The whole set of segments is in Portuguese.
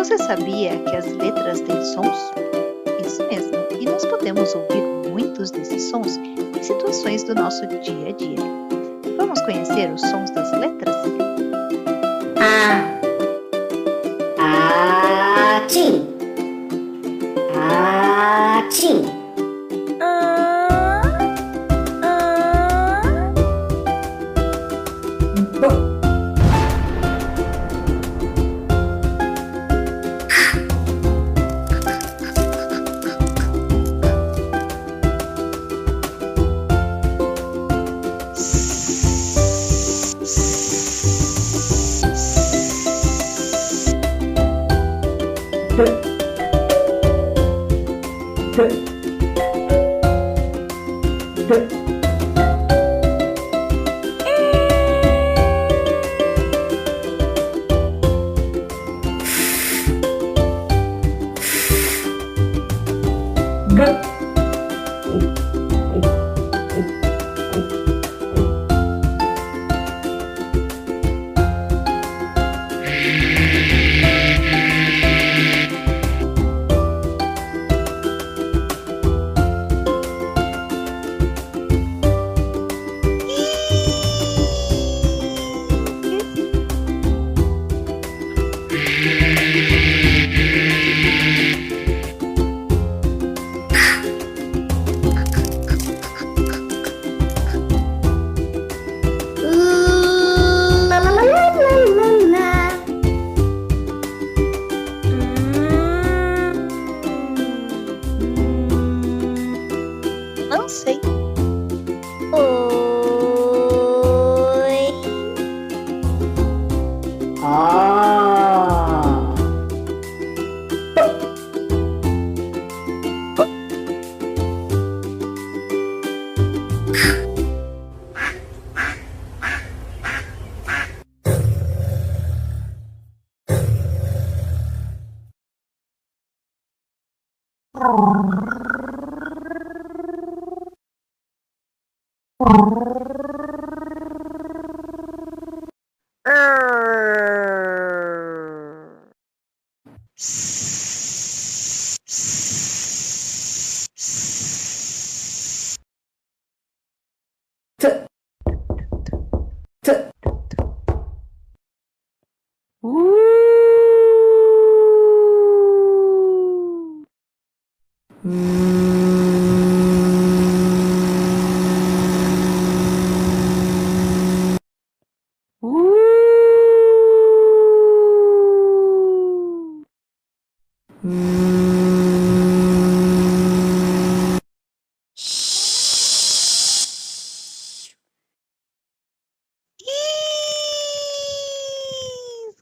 Você sabia que as letras têm sons? Isso mesmo, e nós podemos ouvir muitos desses sons em situações do nosso dia a dia. Vamos conhecer os sons das letras? Atim. Atim. Não sei. Oi. Ó.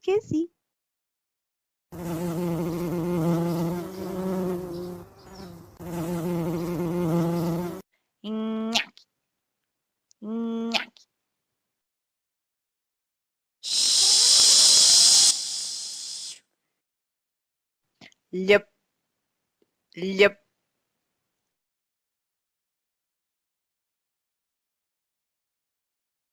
Esqueci. Nhaque. Nhaque. Lhap. Lhap.